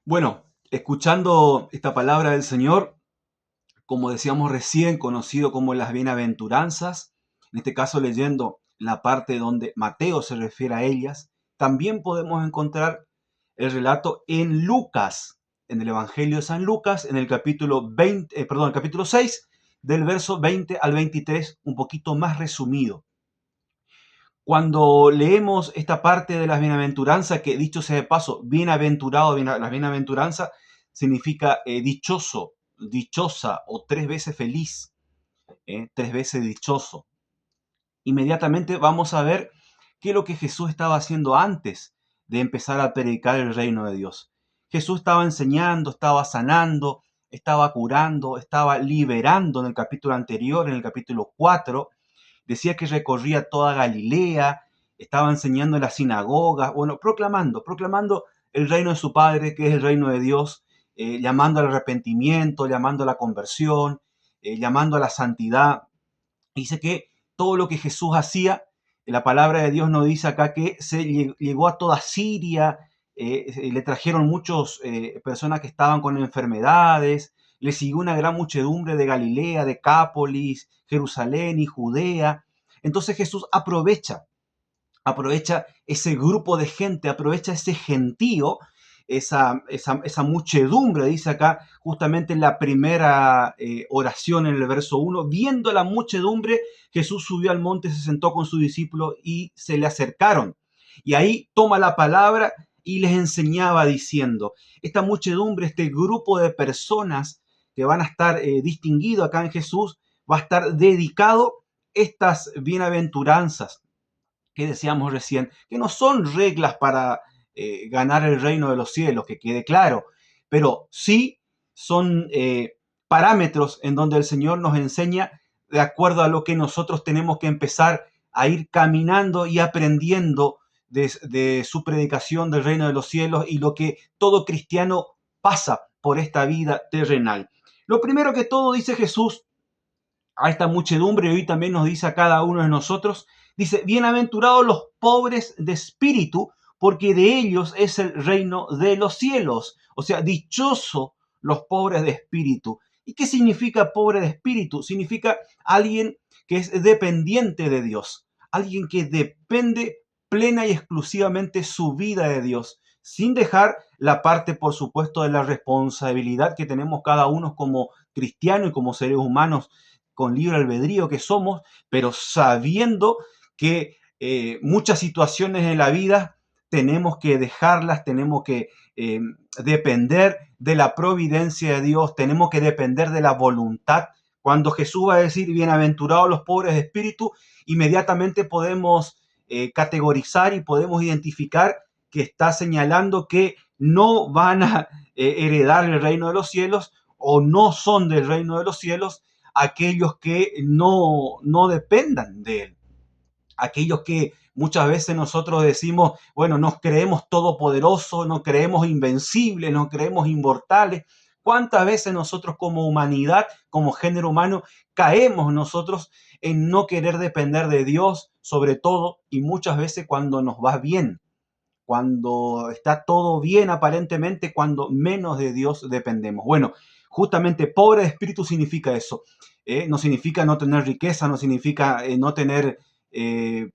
Bueno, escuchando esta palabra del Señor, como decíamos recién, conocido como las bienaventuranzas, en este caso leyendo la parte donde Mateo se refiere a ellas, también podemos encontrar el relato en Lucas, en el Evangelio de San Lucas, en el capítulo 20, el capítulo 6, del verso 20 al 23, un poquito más resumido. Cuando leemos esta parte de las bienaventuranzas, que dicho sea de paso, bienaventurado, las bienaventuranzas significa dichoso, dichosa o tres veces feliz, tres veces dichoso. Inmediatamente vamos a ver qué es lo que Jesús estaba haciendo antes de empezar a predicar el reino de Dios. Jesús estaba enseñando, estaba sanando, estaba curando, estaba liberando en el capítulo anterior, en el capítulo 4. Decía que recorría toda Galilea, estaba enseñando en las sinagogas, bueno, proclamando el reino de su Padre, que es el reino de Dios, llamando al arrepentimiento, llamando a la conversión, llamando a la santidad. Dice que todo lo que Jesús hacía, la palabra de Dios nos dice acá que llegó a toda Siria, le trajeron muchas personas que estaban con enfermedades, le siguió una gran muchedumbre de Galilea, Decápolis, Jerusalén y Judea. Entonces Jesús aprovecha ese grupo de gente, aprovecha ese gentío, esa muchedumbre, dice acá justamente en la primera oración en el verso 1, viendo la muchedumbre, Jesús subió al monte, se sentó con sus discípulos y se le acercaron. Y ahí toma la palabra y les enseñaba diciendo, esta muchedumbre, este grupo de personas que van a estar distinguido acá en Jesús, va a estar dedicado estas bienaventuranzas que decíamos recién, que no son reglas para ganar el reino de los cielos, que quede claro, pero sí son parámetros en donde el Señor nos enseña de acuerdo a lo que nosotros tenemos que empezar a ir caminando y aprendiendo de su predicación del reino de los cielos y lo que todo cristiano pasa por esta vida terrenal. Lo primero que todo dice Jesús a esta muchedumbre, y hoy también nos dice a cada uno de nosotros, dice, bienaventurados los pobres de espíritu, porque de ellos es el reino de los cielos. O sea, dichoso los pobres de espíritu. ¿Y qué significa pobre de espíritu? Significa alguien que es dependiente de Dios, alguien que depende plena y exclusivamente su vida de Dios, sin dejar la parte, por supuesto, de la responsabilidad que tenemos cada uno como cristiano y como seres humanos con libre albedrío que somos, pero sabiendo que muchas situaciones en la vida tenemos que dejarlas, tenemos que depender de la providencia de Dios, tenemos que depender de la voluntad. Cuando Jesús va a decir, bienaventurados los pobres de espíritu, inmediatamente podemos categorizar y podemos identificar que está señalando que no van a heredar el reino de los cielos o no son del reino de los cielos aquellos que no dependan de él, aquellos que muchas veces nosotros decimos, bueno, nos creemos todopoderosos, nos creemos invencibles, nos creemos inmortales. ¿Cuántas veces nosotros como humanidad, como género humano, caemos nosotros en no querer depender de Dios, sobre todo, y muchas veces cuando nos va bien, cuando está todo bien aparentemente, cuando menos de Dios dependemos? Bueno, justamente pobre de espíritu significa eso. No significa no tener riqueza, no significa no tener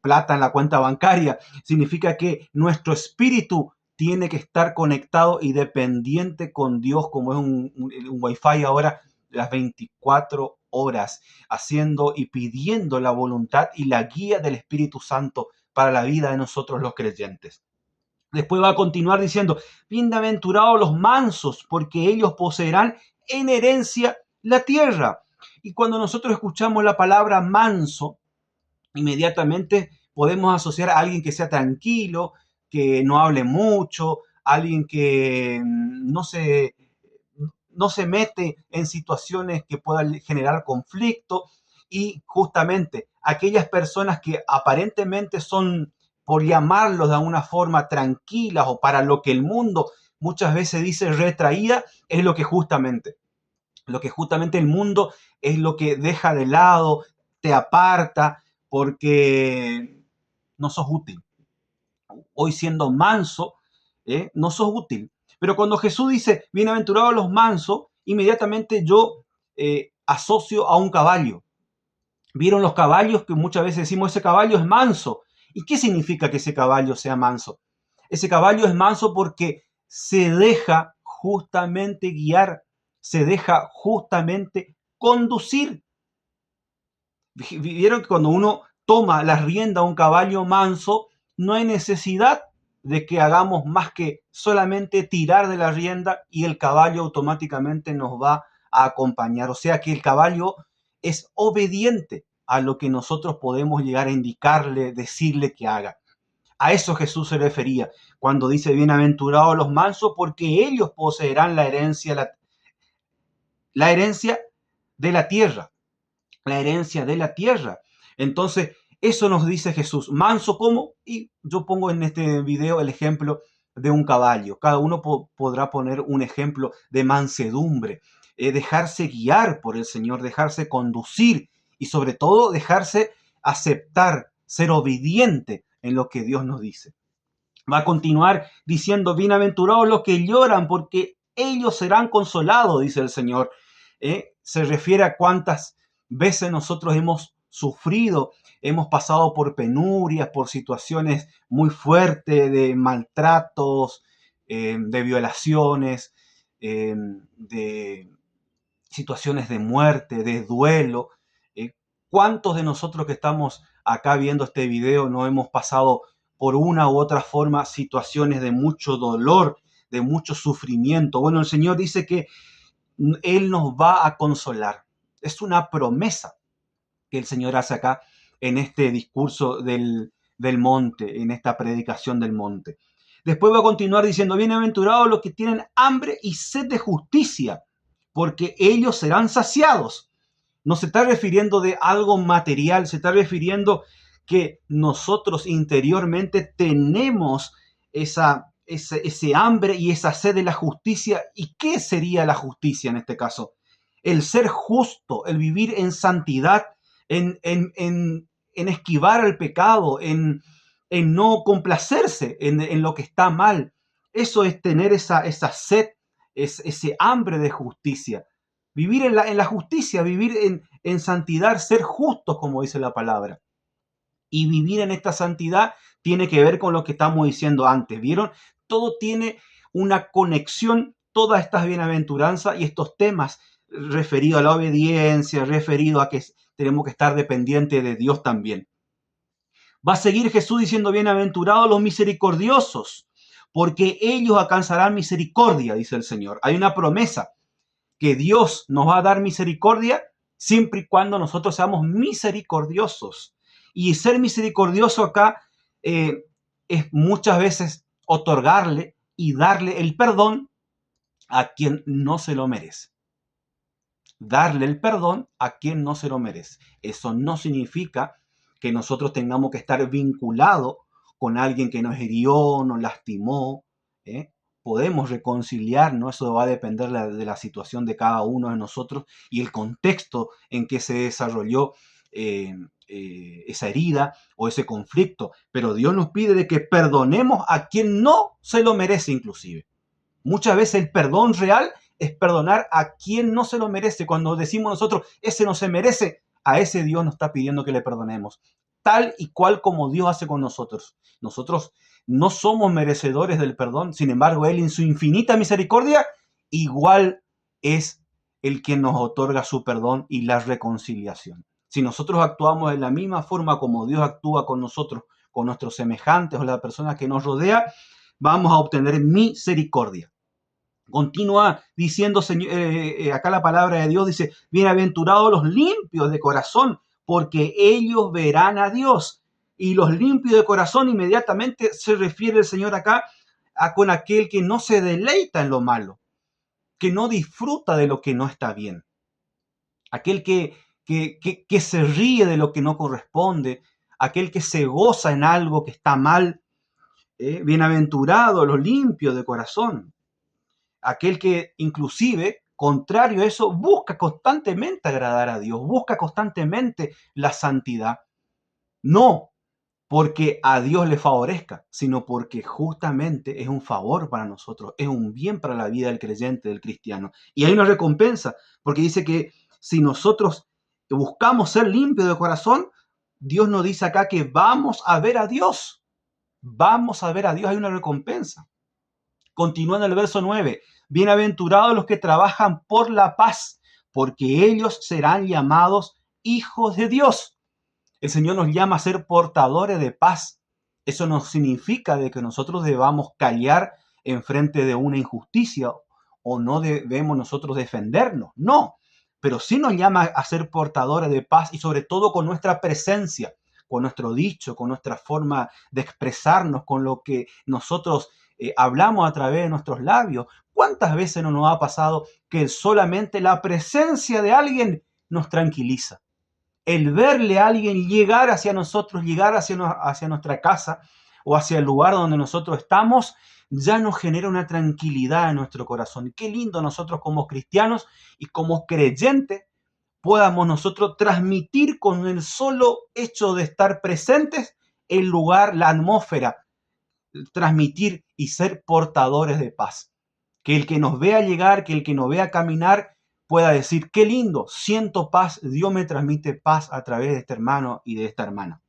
plata en la cuenta bancaria, significa que nuestro espíritu tiene que estar conectado y dependiente con Dios, como es un Wi-Fi ahora, las 24 horas, haciendo y pidiendo la voluntad y la guía del Espíritu Santo para la vida de nosotros los creyentes. Después va a continuar diciendo, bienaventurados los mansos, porque ellos poseerán en herencia la tierra. Y cuando nosotros escuchamos la palabra manso, inmediatamente podemos asociar a alguien que sea tranquilo, que no hable mucho, alguien que no se mete en situaciones que puedan generar conflicto, y justamente aquellas personas que aparentemente son, por llamarlos de alguna forma, tranquilas o para lo que el mundo muchas veces dice retraída, es lo que justamente el mundo es lo que deja de lado, te aparta, porque no sos útil. Hoy siendo manso, no sos útil, Pero cuando Jesús dice, bienaventurados los mansos, inmediatamente yo asocio a un caballo. ¿Vieron los caballos? Que muchas veces decimos, ese caballo es manso. ¿Y qué significa que ese caballo sea manso? Ese caballo es manso porque se deja justamente guiar, se deja justamente conducir. Vieron que cuando uno toma la rienda a un caballo manso, no hay necesidad de que hagamos más que solamente tirar de la rienda y el caballo automáticamente nos va a acompañar. O sea que el caballo es obediente a lo que nosotros podemos llegar a indicarle, decirle que haga. A eso Jesús se refería cuando dice bienaventurados los mansos porque ellos poseerán la herencia de la tierra. La herencia de la tierra. Entonces, eso nos dice Jesús. Manso como, y yo pongo en este video el ejemplo de un caballo. Cada uno podrá poner un ejemplo de mansedumbre, dejarse guiar por el Señor, dejarse conducir y sobre todo dejarse aceptar, ser obediente en lo que Dios nos dice. Va a continuar diciendo, bienaventurados los que lloran porque ellos serán consolados, dice el Señor. Se refiere a cuántas veces nosotros hemos sufrido, hemos pasado por penurias, por situaciones muy fuertes de maltratos, de violaciones, de situaciones de muerte, de duelo. ¿Cuántos de nosotros que estamos acá viendo este video no hemos pasado por una u otra forma situaciones de mucho dolor, de mucho sufrimiento? Bueno, el Señor dice que Él nos va a consolar. Es una promesa que el Señor hace acá en este discurso del monte, en esta predicación del monte. Después va a continuar diciendo, bienaventurados los que tienen hambre y sed de justicia, porque ellos serán saciados. No se está refiriendo de algo material, se está refiriendo que nosotros interiormente tenemos ese hambre y esa sed de la justicia. ¿Y qué sería la justicia en este caso? El ser justo, el vivir en santidad, en esquivar el pecado, en no complacerse en lo que está mal. Eso es tener esa sed, ese hambre de justicia. Vivir en la justicia, vivir en santidad, ser justos, como dice la palabra. Y vivir en esta santidad tiene que ver con lo que estamos diciendo antes. ¿Vieron? Todo tiene una conexión, todas estas bienaventuranzas y estos temas referidos a la obediencia, referidos a que tenemos que estar dependientes de Dios también. Va a seguir Jesús diciendo, bienaventurados los misericordiosos, porque ellos alcanzarán misericordia, dice el Señor. Hay una promesa que Dios nos va a dar misericordia siempre y cuando nosotros seamos misericordiosos. Y ser misericordioso acá es muchas veces otorgarle y darle el perdón a quien no se lo merece. Darle el perdón a quien no se lo merece. Eso no significa que nosotros tengamos que estar vinculados con alguien que nos hirió, nos lastimó. Podemos reconciliarnos, eso va a depender de la situación de cada uno de nosotros y el contexto en que se desarrolló esa herida o ese conflicto. Pero Dios nos pide de que perdonemos a quien no se lo merece inclusive. Muchas veces el perdón real es perdonar a quien no se lo merece. Cuando decimos nosotros, ese no se merece, a ese Dios nos está pidiendo que le perdonemos. Tal y cual como Dios hace con nosotros. Nosotros no somos merecedores del perdón, sin embargo, Él en su infinita misericordia, igual es el que nos otorga su perdón y la reconciliación. Si nosotros actuamos de la misma forma como Dios actúa con nosotros, con nuestros semejantes o la persona que nos rodea, vamos a obtener misericordia. Continúa diciendo acá la palabra de Dios, dice, bienaventurados los limpios de corazón, porque ellos verán a Dios. Y los limpios de corazón inmediatamente se refiere el Señor acá con aquel que no se deleita en lo malo, que no disfruta de lo que no está bien. Aquel que se ríe de lo que no corresponde, aquel que se goza en algo que está mal. Bienaventurado los limpios de corazón. Aquel que inclusive, contrario a eso, busca constantemente agradar a Dios, busca constantemente la santidad. No porque a Dios le favorezca, sino porque justamente es un favor para nosotros, es un bien para la vida del creyente, del cristiano. Y hay una recompensa, porque dice que si nosotros buscamos ser limpios de corazón, Dios nos dice acá que vamos a ver a Dios. Vamos a ver a Dios, hay una recompensa. Continúa en el verso 9. Bienaventurados los que trabajan por la paz, porque ellos serán llamados hijos de Dios. El Señor nos llama a ser portadores de paz. Eso no significa de que nosotros debamos callar en frente de una injusticia o no debemos nosotros defendernos. No, pero sí nos llama a ser portadores de paz y sobre todo con nuestra presencia, con nuestro dicho, con nuestra forma de expresarnos, con lo que nosotros hablamos a través de nuestros labios. ¿Cuántas veces no nos ha pasado que solamente la presencia de alguien nos tranquiliza? El verle a alguien llegar hacia nosotros, llegar hacia nuestra casa o hacia el lugar donde nosotros estamos, ya nos genera una tranquilidad en nuestro corazón. Qué lindo nosotros como cristianos y como creyentes podamos nosotros transmitir con el solo hecho de estar presentes el lugar, la atmósfera, transmitir y ser portadores de paz. Que el que nos vea llegar, que el que nos vea caminar, pueda decir, qué lindo, siento paz, Dios me transmite paz a través de este hermano y de esta hermana.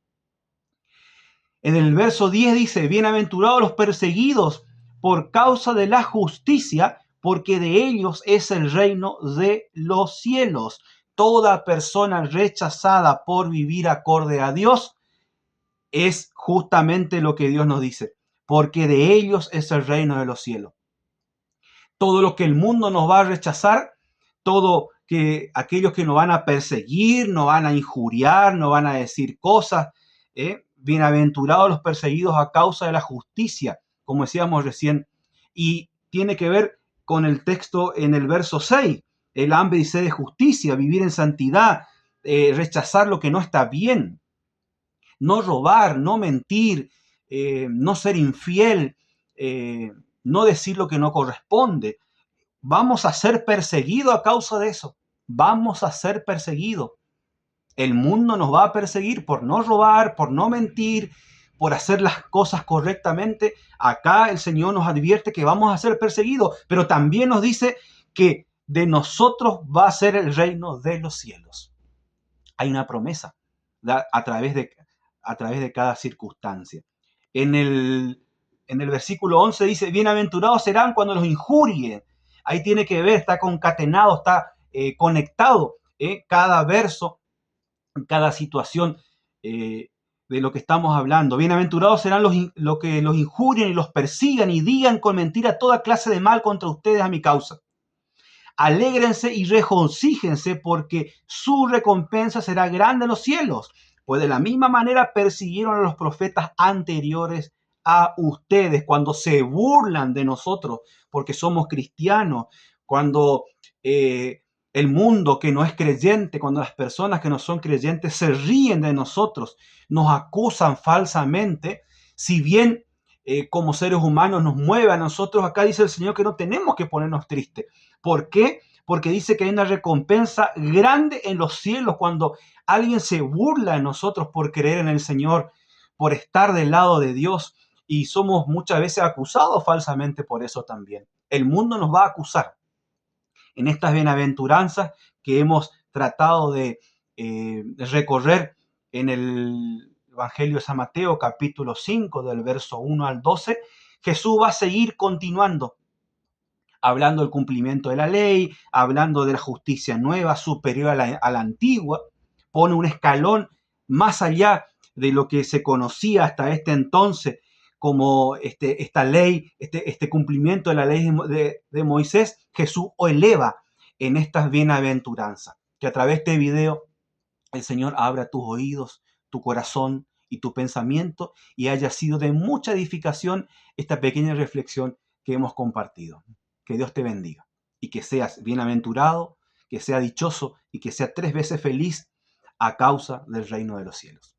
En el verso 10 dice, bienaventurados los perseguidos por causa de la justicia, porque de ellos es el reino de los cielos. Toda persona rechazada por vivir acorde a Dios es justamente lo que Dios nos dice, porque de ellos es el reino de los cielos. Todo lo que el mundo nos va a rechazar, todo que aquellos que nos van a perseguir, nos van a injuriar, nos van a decir cosas, bienaventurados los perseguidos a causa de la justicia, como decíamos recién, y tiene que ver con el texto en el verso 6, el hambre y sed de justicia, vivir en santidad, rechazar lo que no está bien, no robar, no mentir, no ser infiel, no decir lo que no corresponde. Vamos a ser perseguidos a causa de eso. Vamos a ser perseguidos. El mundo nos va a perseguir por no robar, por no mentir, por hacer las cosas correctamente. Acá el Señor nos advierte que vamos a ser perseguidos, pero también nos dice que de nosotros va a ser el reino de los cielos. Hay una promesa a través de cada circunstancia. En el versículo 11 dice, bienaventurados serán cuando los injurien. Ahí tiene que ver, está concatenado, está conectado cada verso, cada situación de lo que estamos hablando. Bienaventurados serán los que los injurien y los persigan y digan con mentira toda clase de mal contra ustedes a mi causa. Alégrense y regocíjense porque su recompensa será grande en los cielos, pues de la misma manera persiguieron a los profetas anteriores a ustedes cuando se burlan de nosotros porque somos cristianos, cuando el mundo que no es creyente, cuando las personas que no son creyentes se ríen de nosotros, nos acusan falsamente, si bien como seres humanos nos mueve a nosotros, acá dice el Señor que no tenemos que ponernos tristes. ¿Por qué? Porque dice que hay una recompensa grande en los cielos cuando alguien se burla de nosotros por creer en el Señor, por estar del lado de Dios, y somos muchas veces acusados falsamente por eso también. El mundo nos va a acusar. En estas bienaventuranzas que hemos tratado de recorrer en el Evangelio de San Mateo, capítulo 5, del verso 1 al 12, Jesús va a seguir continuando, hablando del cumplimiento de la ley, hablando de la justicia nueva, superior a la antigua, pone un escalón más allá de lo que se conocía hasta este entonces como esta ley, este cumplimiento de la ley de Moisés. Jesús eleva en estas bienaventuranzas. Que a través de este video el Señor abra tus oídos, tu corazón y tu pensamiento y haya sido de mucha edificación esta pequeña reflexión que hemos compartido. Que Dios te bendiga y que seas bienaventurado, que sea dichoso y que sea 3 veces feliz a causa del reino de los cielos.